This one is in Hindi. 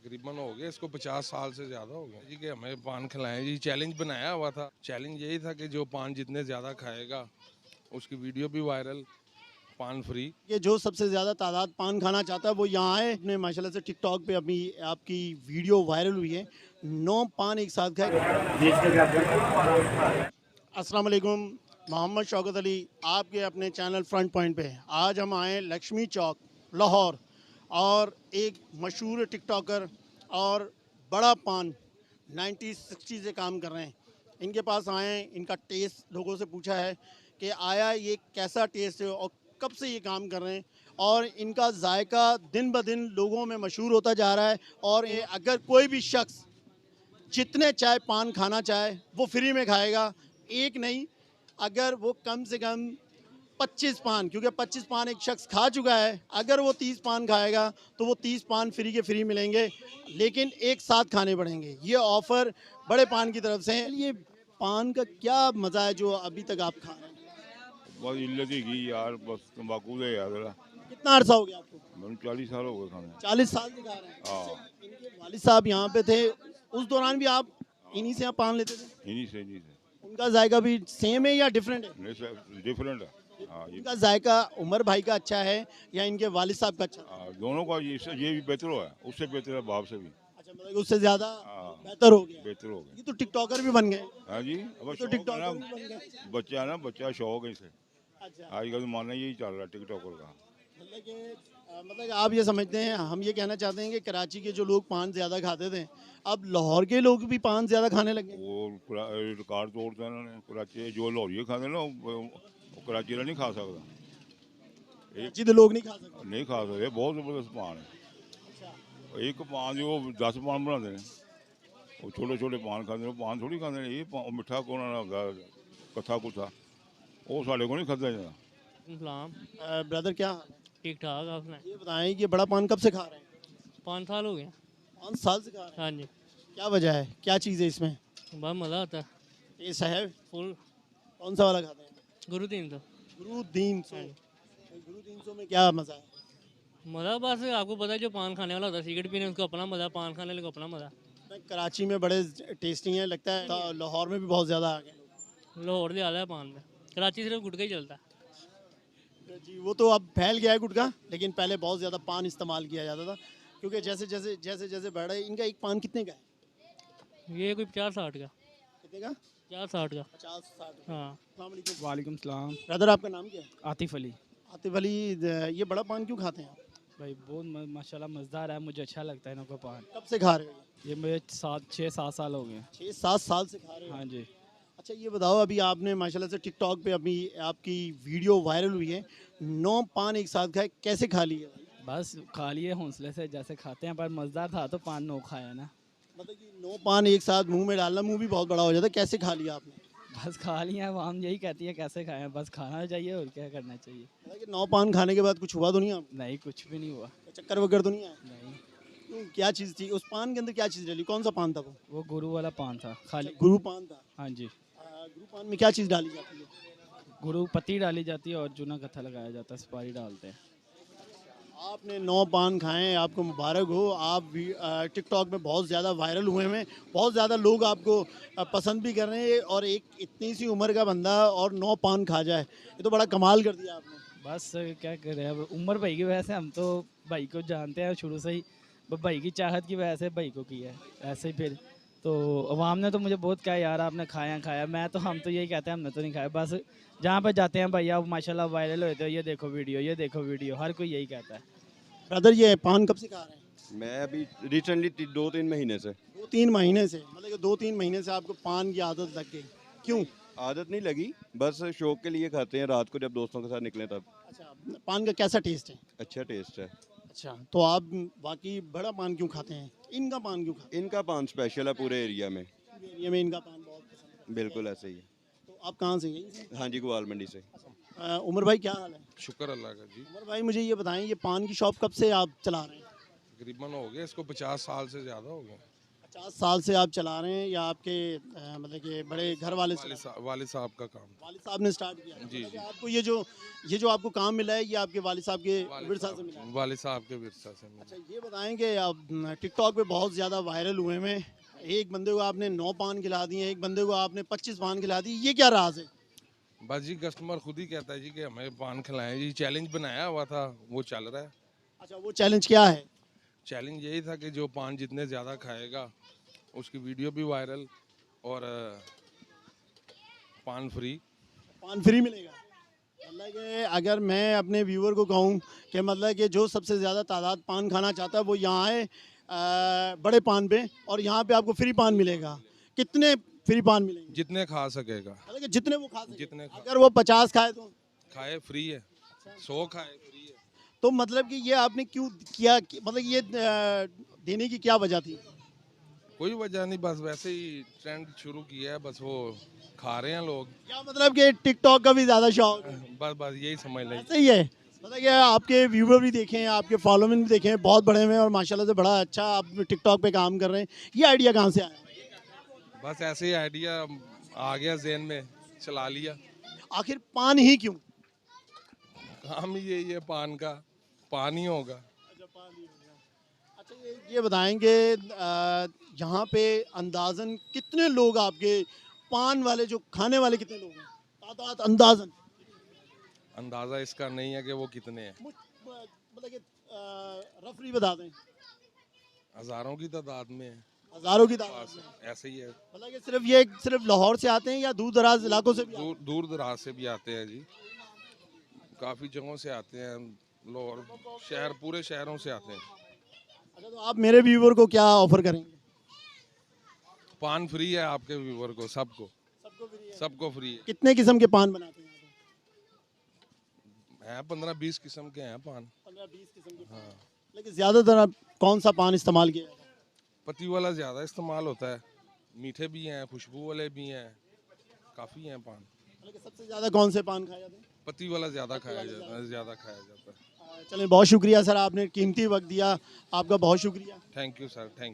तकरीबन हो गए इसको 50 साल से ज़्यादा हो गए जी कि हमें पान खिलाएं जी। चैलेंज बनाया हुआ था। चैलेंज यही था कि जो पान जितने ज़्यादा खाएगा उसकी वीडियो भी वायरल, पान फ्री। ये जो सबसे ज़्यादा तादाद पान खाना चाहता है वो यहाँ आए। अपने माशाल्लाह से टिकटॉक पे अभी आपकी वीडियो वायरल हुई है, 9 पान एक साथ खाए। अस्सलाम वालेकुम, मोहम्मद शौकत अली आपके अपने चैनल फ्रंट पॉइंट पे। आज हम आए लक्ष्मी चौक लाहौर और एक मशहूर टिकटॉकर और बड़ा पान 90-60 से काम कर रहे हैं। इनके पास आए हैं, इनका टेस्ट लोगों से पूछा है कि आया ये कैसा टेस्ट है और कब से ये काम कर रहे हैं, और इनका जायका दिन ब दिन लोगों में मशहूर होता जा रहा है। और ये अगर कोई भी शख्स जितने चाहे पान खाना चाहे वो फ्री में खाएगा, एक नहीं, अगर वो कम से कम 25 पान, क्योंकि 25 पान एक शख्स खा चुका है, अगर वो 30 पान खाएगा तो वो 30 पान फ्री के फ्री मिलेंगे, लेकिन एक साथ खाने पड़ेंगे। ये ऑफ़र बड़े पान की तरफ से है। ये पान का क्या मज़ा है जो अभी तक आप खा रहे हैं? बस इल्लत ही की यार, बस तम्बाकू दे यार जरा। कितना अरसा हो गया आपको? मैंने 40 साल हो गए खाने। 40 साल से खा रहे हैं। हाँ, इनके वालिद साहब यहाँ पे थे, उस दौरान भी आप इन्हीं से आप पान लेते थे? इन्हीं से उनका जायका भी सेम है या डिफरेंट है? नहीं सर, डिफरेंट है। हाँ, ये इनका जायका उमर भाई का अच्छा है या इनके वालिद साहब का अच्छा है? दोनों का ये भी बेहतर हुआ है, उससे बेहतर है, बाप से भी। अच्छा, मतलब उससे ज्यादा हाँ, बेहतर हो गया। बेहतर हो गए। ये तो टिकटॉकर भी बन गए। हाँ जी, अब तो शौक है टिकटॉकर ना, भी बन गए। बच्चा है ना, बच्चा शौक है इसे। अच्छा, आज का जमाना यही चल रहा है टिकटॉकर का। मतलब कि मतलब आप ये समझते हैं, हम ये कहना चाहते हैं कि कराची के जो लोग पान ज़्यादा खाते थे, अब लाहौर के लोग भी पान ज़्यादा खाने लगे। वो रिकॉर्ड तोड़ते हैं इन्होंने। कराची जो लाहौरी खाते ना, वो कराची का नहीं खा सकता। कराची के लोग नहीं खा सकते। नहीं खा सकते, बहुत ज़बरदस्त पान है। अच्छा, एक पान जो 10 पान बनाते हैं, वो छोटे छोटे पान खाते हैं, पान थोड़ी खाते हैं। ये मिठा कौन होगा, कथा कुथा, वो साढ़े को नहीं खाता जाता। इस्लाम ब्रदर क्या हाल है? ठीक ठाक आपने ये बताएं कि बड़ा पान कब से खा रहे हैं? 5 साल हो गए। 5 साल से खा रहे हैं। हाँ जी, क्या वजह है, क्या चीज़ है इसमें? बहुत मज़ा आता है। टेस्ट है? फुल कौन सा वाला खाते हैं? गुरु तीन तो गुरु दीन सो। हाँ जी, गुरु दीन सो में क्या मज़ा है? मज़ा बस आपको पता है, जो पान खाने वाला होता है, सिगरेट पीने उसको अपना मज़ा, पान खाने वाले को अपना मज़ा। कराची में बड़े टेस्टी हैं लगता है, तो लाहौर में भी बहुत ज़्यादा आ गए लोग। लाहौर से ज़्यादा है पान में, कराची सिर्फ गुटका ही चलता है। जी, वो तो अब फैल गया है गुटखा, लेकिन पहले बहुत ज़्यादा पान इस्तेमाल किया जाता था, क्योंकि जैसे बढ़ रहा है। इनका एक पान कितने का है? ये कोई 50-60 का, कितने का? 50-60 का। 50-60। हाँ, अस्सलाम वालेकुम। वालेकुम सलाम। ब्रदर आपका नाम क्या है? आतिफ अली। आतिफ अली। ये बड़ा पान क्यों खाते हैं आप? भाई बहुत माशाल्लाह मज़ेदार है, मुझे अच्छा लगता है इनका पान। कब से खा रहे हो? ये मुझे 6-7 साल हो गए हैं। 6-7 साल से खा रहे हो? हाँ जी। अच्छा, ये बताओ, अभी आपने माशाल्लाह से टिकटॉक पे अभी आपकी वीडियो वायरल हुई है, 9 पान एक साथ खाए, कैसे खा लिए भाई? बस खा लिए हौसले से, जैसे खाते हैं, पर मज़ेदार था तो पान नो खाया ना। मतलब कि 9 पान एक साथ मुंह में डालना, मुंह भी बहुत बड़ा हो जाता है, कैसे खा लिया आपने? बस खा लिए हैं, हम यही कहती है कैसे खाएं, बस खाना चाहिए और क्या करना चाहिए। मतलब कि 9 पान खाने के बाद कुछ हुआ तो नहीं आपको? नहीं, कुछ भी नहीं हुआ। चक्कर वक्कर तो नहीं आया? नहीं, क्यों, क्या चीज़ थी उस पान के अंदर? क्या चीज़ डाली? कौन सा पान था वो? गुरु वाला पान था खाली। गुरु पान था। हाँ जी, गुरु पान में क्या चीज़ डाली जाती है? गुरु पत्ती डाली जाती है और चूना कत्था लगाया जाता है, सुपारी डालते हैं। आपने 9 पान खाए, आपको मुबारक हो। आप भी टिकटॉक में बहुत ज़्यादा वायरल हुए हैं, बहुत ज़्यादा लोग आपको पसंद भी कर रहे हैं, और एक इतनी सी उम्र का बंदा और 9 पान खा जाए, ये तो बड़ा कमाल कर दिया आपने। बस क्या कर रहे हैं, अब उमर भाई की वजह से हम तो भाई को जानते हैं शुरू से ही, भाई की चाहत की वजह से भाई को किया है ऐसे ही। फिर तो अवाम ने तो मुझे बहुत कहा यार आपने खाया, मैं तो, हम तो यही कहते हैं हमने तो नहीं खाया। बस जहाँ पे जाते हैं भैया माशाल्लाह वायरल होते हो, ये देखो वीडियो, हर कोई यही कहता है। ब्रदर, ये पान कब से खा रहे हैं? मैं अभी रिसेंटली 2-3 महीने से। 2-3 महीने से? मतलब कि 2-3 महीने से आपको पान की आदत लग गई, क्यों? आदत नहीं लगी, बस शौक के लिए खाते हैं, रात को जब दोस्तों के साथ निकले तब। अच्छा, पान का कैसा टेस्ट है? अच्छा टेस्ट है। अच्छा, तो आप बाकी बड़ा पान क्यों खाते हैं, इनका पान क्यों खाते इनका पान स्पेशल है पूरे एरिया में। हैं? एरिया में इनका पान बहुत पसंद है। बिल्कुल ऐसे ही है। तो आप कहाँ से? यहीं से? हाँ जी, गोवाल मंडी से। उमर भाई क्या हाल है? शुक्र अल्लाह का जी। उमर भाई मुझे ये बताएं, ये पान की शॉप कब से आप चला रहे हैं? तकरीबन हो गए इसको 50 साल से ज़्यादा हो गए। 50 साल से आप चला रहे हैं या आपके मतलब कि बड़े घर वाले से वालिद साहब का काम। वालिद साहब ने स्टार्ट किया? जी, मतलब कि जी। आपको ये जो आपको काम मिला है ये आपके वालिद साहब के विरसा से मिला है? वालिद साहब के विरसा से मिला। अच्छा ये बताएंगे आप टिकटॉक पे बहुत ज़्यादा वायरल हुए हैं, एक बंदे को आपने 9 पान खिला दिए, एक बंदे को आपने 25 पान खिला दिए, ये क्या राज है? बस जी कस्टमर खुद ही कहता है जी कि हमें पान खिलाएं जी, चैलेंज बनाया हुआ था वो चल रहा है। अच्छा वो चैलेंज क्या है? चैलेंज यही था कि जो पान जितने ज़्यादा खाएगा उसकी वीडियो भी वायरल और पान फ्री। पान फ्री मिलेगा? मतलब कि अगर मैं अपने व्यूअर को कहूँ कि मतलब कि जो सबसे ज़्यादा तादाद पान खाना चाहता है वो यहाँ आए बड़े पान पे और यहाँ पे आपको फ्री पान मिलेगा। कितने फ्री पान मिलेंगे? जितने खा सकेगा, मतलब कि जितने वो खा सके। जितने खा अगर वो 50 खाए तो खाए फ्री है, 100 खाए फ्री है। तो मतलब कि ये आपने क्यों किया मतलब ये देने की क्या वजह थी? कोई वजह नहीं, बस वैसे ही ट्रेंड शुरू किया है, बस वो खा रहे हैं लोग। क्या मतलब कि टिकटॉक का भी ज़्यादा शौक है? बस यही समझ लें। ऐसा ही है। मतलब कि आपके व्यूवर भी देखे हैं, आपके फॉलोइंग भी देखे हैं, बहुत बड़े हैं और माशाल्लाह से बड़ा अच्छा आप टिकटॉक पे काम कर रहे हैं। ये आइडिया कहाँ से आया? बस ऐसे ही आइडिया आ गया ज़हन में, चला लिया। आखिर पान ही क्यों? काम ही यही है पान का, पान ही होगा। अच्छा ये बताएंगे यहाँ पे अंदाजन कितने लोग आपके पान वाले जो खाने वाले कितने लोग हैं? तादाद अंदाजन अंदाज़ा इसका नहीं है कि वो कितने हैं, मतलब कि रफली बता दें। हज़ारों की तादाद में है। हज़ारों की तादाद बस में? ऐसे ही है। मतलब कि सिर्फ लाहौर से आते हैं या दूर दराज इलाकों से भी आते हैं? दूर दराज से भी आते हैं जी, काफ़ी जगहों से आते हैं, लाहौर शहर पूरे शहरों से आते हैं। अच्छा तो आप मेरे व्यूवर को क्या ऑफर करेंगे? पान फ्री है आपके व्यूवर को, सबको सबको फ्री है। कितने किस्म के पान बनाते हैं? 15-20 किस्म के हैं पान। 15-20 किस्म के पान। लेकिन ज़्यादातर आप कौन सा पान इस्तेमाल किया जाता है? पत्ती वाला ज़्यादा इस्तेमाल होता है, मीठे भी हैं, खुशबू वाले भी हैं, काफ़ी हैं पान। मतलब कि सबसे ज़्यादा कौन से पान खाए जाते हैं? पत्ती वाला ज़्यादा खाया जाता है, ज़्यादा खाया जाता है। चलें बहुत शुक्रिया सर, आपने कीमती वक्त दिया, आपका बहुत शुक्रिया। Thank you sir, thank you.